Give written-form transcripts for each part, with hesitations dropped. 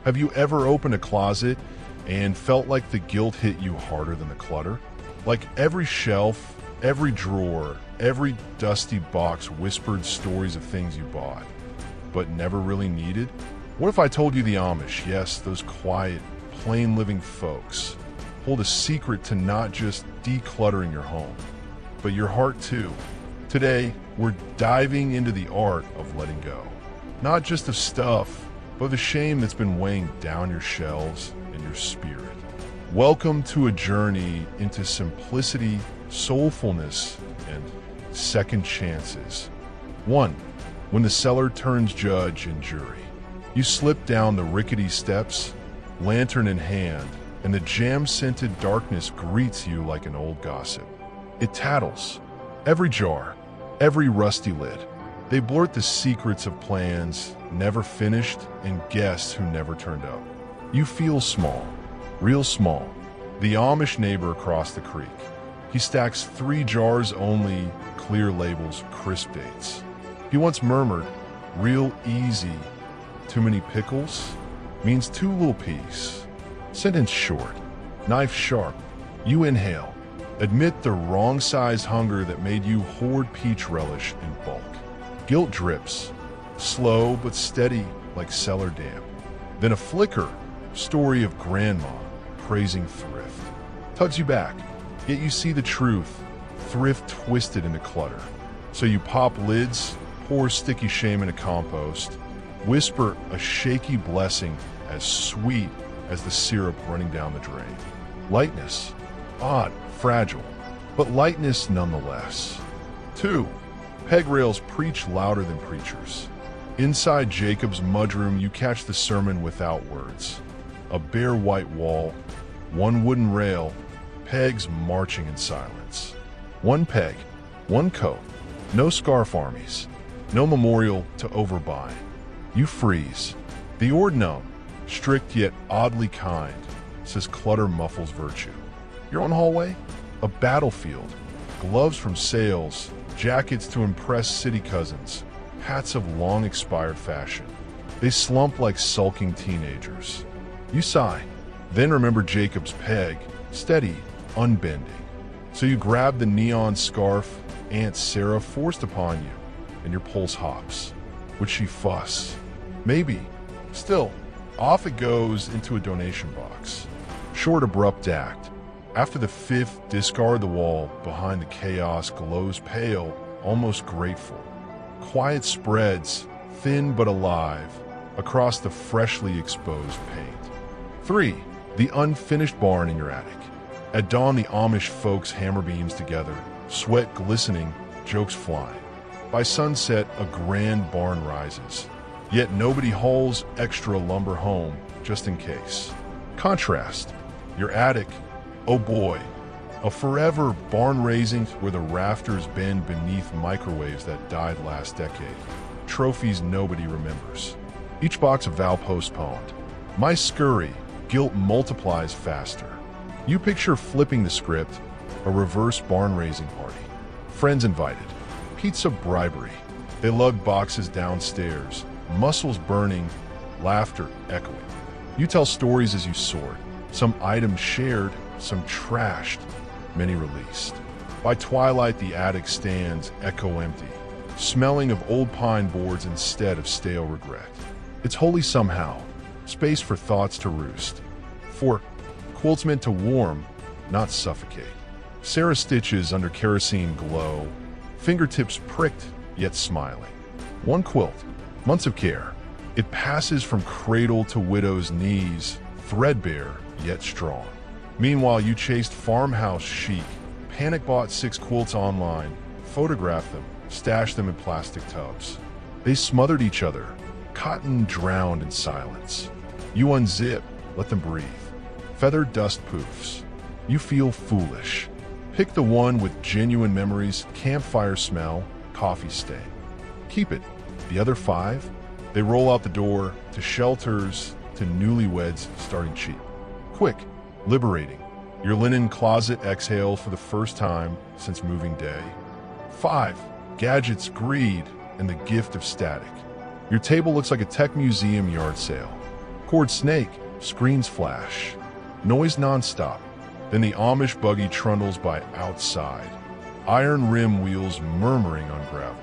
Have you ever opened a closet and felt like the guilt hit you harder than the clutter? Like every shelf, every drawer, every dusty box whispered stories of things you bought, but never really needed? What if I told you the Amish, yes, those quiet, plain living folks, hold a secret to not just decluttering your home, but your heart too? Today, we're diving into the art of letting go. Not just of stuff, but the shame that's been weighing down your shelves and your spirit. Welcome to a journey into simplicity, soulfulness, and second chances. 1. When the seller turns judge and jury. You slip down the rickety steps, lantern in hand, and the jam-scented darkness greets you like an old gossip. It tattles. Every jar, every rusty lid. They blurt the secrets of plans never finished and guests who never turned up. You feel small, real small. The Amish neighbor across the creek. He stacks 3 jars only, clear labels, crisp dates. He once murmured, real easy. Too many pickles means too little peace. Sentence short, knife sharp. You inhale. Admit the wrong-sized hunger that made you hoard peach relish in bulk. Guilt drips, slow but steady like cellar damp. Then a flicker, story of grandma praising thrift. Tugs you back, yet you see the truth, thrift twisted into clutter. So you pop lids, pour sticky shame into compost, whisper a shaky blessing as sweet as the syrup running down the drain. Lightness, odd, fragile, but lightness nonetheless. 2. Peg rails preach louder than preachers. Inside Jacob's mudroom, you catch the sermon without words. A bare white wall, one wooden rail, pegs marching in silence. One peg, one coat, no scarf armies, no memorial to overbuy. You freeze. The ordinum, strict yet oddly kind, says clutter muffles virtue. Your own hallway? A battlefield. Gloves from sales, jackets to impress city cousins, hats of long-expired fashion. They slump like sulking teenagers. You sigh, then remember Jacob's peg, steady, unbending. So you grab the neon scarf Aunt Sarah forced upon you, and your pulse hops. Would she fuss? Maybe. Still, off it goes into a donation box. Short, abrupt act. After the 5th, discard the wall behind the chaos glows pale, almost grateful. Quiet spreads, thin but alive, across the freshly exposed paint. 3. The unfinished barn in your attic. At dawn, the Amish folks hammer beams together, sweat glistening, jokes flying. By sunset, a grand barn rises. Yet nobody hauls extra lumber home, just in case. Contrast. Your attic, oh boy, a forever barn raising where the rafters bend beneath microwaves that died last decade. Trophies nobody remembers. Each box a vow postponed. My scurry, guilt multiplies faster. You picture flipping the script, a reverse barn raising party. Friends invited. Pizza bribery. They lug boxes downstairs, muscles burning, laughter echoing. You tell stories as you sort. Some items shared, some trashed, many released. By twilight, the attic stands echo empty, smelling of old pine boards instead of stale regret. It's holy somehow, space for thoughts to roost. 4. Quilts meant to warm, not suffocate. Sarah stitches under kerosene glow, fingertips pricked yet smiling. One quilt, months of care. It passes from cradle to widow's knees, threadbare yet strong. Meanwhile, you chased farmhouse chic, panic-bought 6 quilts online, photographed them, stashed them in plastic tubs. They smothered each other, cotton drowned in silence. You unzip, let them breathe. Feathered dust poofs. You feel foolish. Pick the one with genuine memories, campfire smell, coffee stain. Keep it. The other 5, they roll out the door to shelters, to newlyweds starting cheap. Quick, liberating. Your linen closet exhales for the first time since moving day. 5. Gadgets, greed, and the gift of static. Your table looks like a tech museum yard sale. Cord snake, screens flash. Noise nonstop. Then the Amish buggy trundles by outside. Iron rim wheels murmuring on gravel.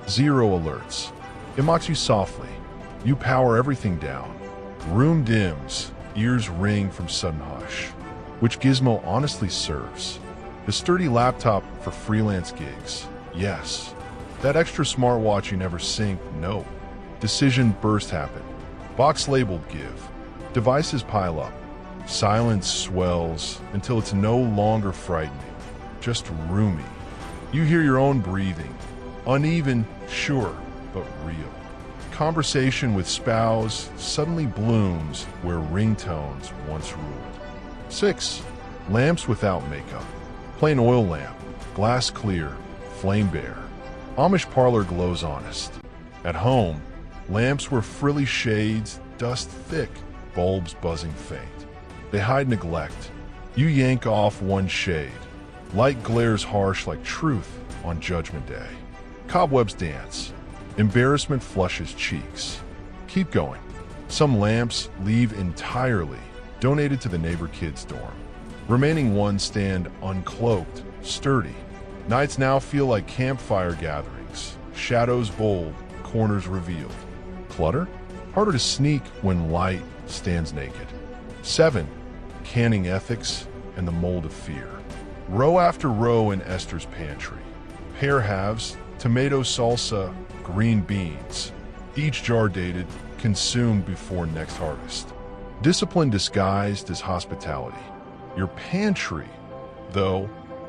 Zero alerts. It mocks you softly. You power everything down. Room dims. Ears ring from sudden hush. Which gizmo honestly serves? The sturdy laptop for freelance gigs. Yes. That extra smartwatch you never sync. No. Decision burst happen. Box labeled give. Devices pile up. Silence swells until it's no longer frightening, just roomy. You hear your own breathing. Uneven, sure, but real. Conversation with spouse suddenly blooms where ringtones once ruled. 6. Lamps without makeup. Plain oil lamp, glass clear, flame bare. Amish parlor glows honest. At home, lamps were frilly shades, dust thick, bulbs buzzing faint. They hide neglect. You yank off one shade. Light glares harsh like truth on Judgment Day. Cobwebs dance. Embarrassment flushes cheeks. Keep going. Some lamps leave entirely, donated to the neighbor kid's dorm. Remaining ones stand uncloaked, sturdy. Nights now feel like campfire gatherings. Shadows bold, corners revealed. Clutter? Harder to sneak when light stands naked. 7. Canning ethics and the mold of fear. Row after row in Esther's pantry. Pear halves, tomato salsa, green beans. Each jar dated, consumed before next harvest. Discipline disguised as hospitality. Your pantry, though,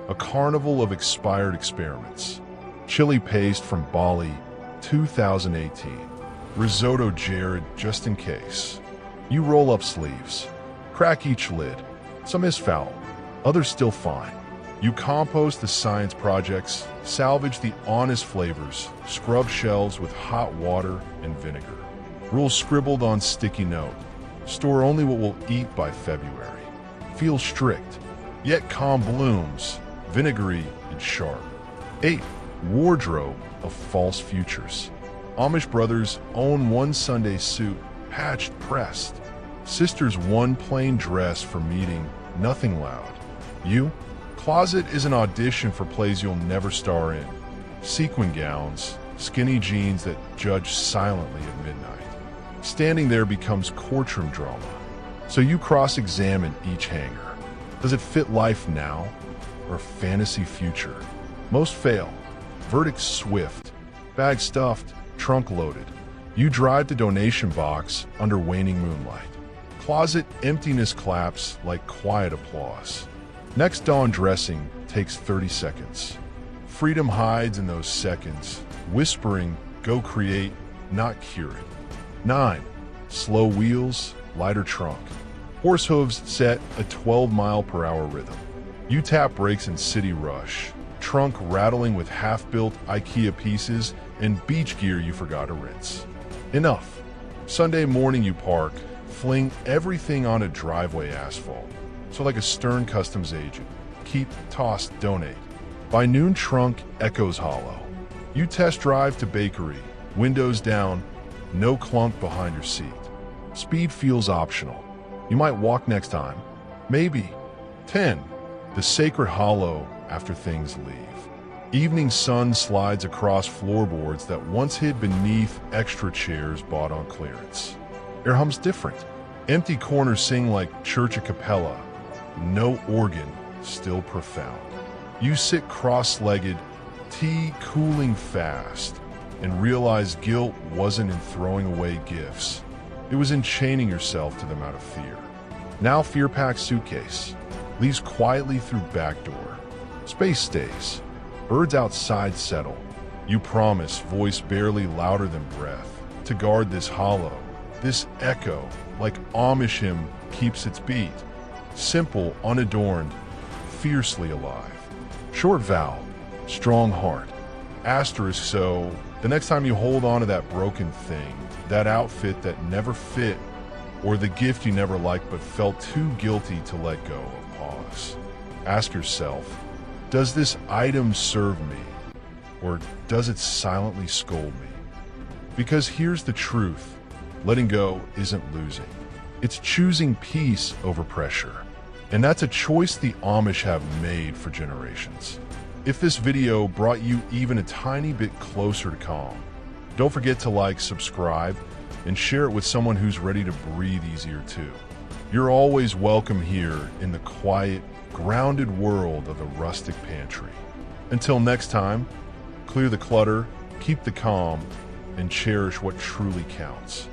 a carnival of expired experiments. Chili paste from Bali, 2018. Risotto Jared, just in case. You roll up sleeves. Crack each lid. Some is foul, others still fine. You compost the science projects, salvage the honest flavors, scrub shelves with hot water and vinegar. Rules scribbled on sticky note. Store only what we'll eat by February. Feel strict, yet calm blooms, vinegary and sharp. 8. Wardrobe of false futures. Amish brothers own one Sunday suit, patched, pressed. Sisters one plain dress for meeting, nothing loud. You? Closet is an audition for plays you'll never star in. Sequin gowns, skinny jeans that judge silently at midnight. Standing there becomes courtroom drama. So you cross-examine each hanger. Does it fit life now or fantasy future? Most fail. Verdict swift. Bag stuffed, trunk loaded. You drive to donation box under waning moonlight. Closet emptiness claps like quiet applause. Next dawn dressing takes 30 seconds. Freedom hides in those seconds, whispering, go create, not cure it. 9. Slow wheels, lighter trunk. Horse hooves set a 12-mile-per-hour rhythm. You tap brakes in city rush, trunk rattling with half-built IKEA pieces and beach gear you forgot to rinse. Enough. Sunday morning you park, fling everything on a driveway asphalt. So like a stern customs agent, keep, toss, donate. By noon trunk echoes hollow. You test drive to bakery, windows down, no clunk behind your seat. Speed feels optional. You might walk next time. Maybe. 10. The sacred hollow after things leave. Evening sun slides across floorboards that once hid beneath extra chairs bought on clearance. Air hums different. Empty corners sing like church a cappella. No organ, still profound. You sit cross-legged, tea cooling fast, and realize guilt wasn't in throwing away gifts. It was in chaining yourself to them out of fear. Now fear-packed suitcase leaves quietly through back door. Space stays. Birds outside settle. You promise, voice barely louder than breath, to guard this hollow, this echo, like Amish hymn keeps its beat. Simple, unadorned, fiercely alive. Short vow, strong heart. Asterisk so, the next time you hold on to that broken thing, that outfit that never fit, or the gift you never liked but felt too guilty to let go of, pause. Ask yourself, does this item serve me, or does it silently scold me? Because here's the truth, letting go isn't losing. It's choosing peace over pressure. And that's a choice the Amish have made for generations. If this video brought you even a tiny bit closer to calm, don't forget to like, subscribe, and share it with someone who's ready to breathe easier too. You're always welcome here in the quiet, grounded world of the Rustic Pantry. Until next time, clear the clutter, keep the calm, and cherish what truly counts.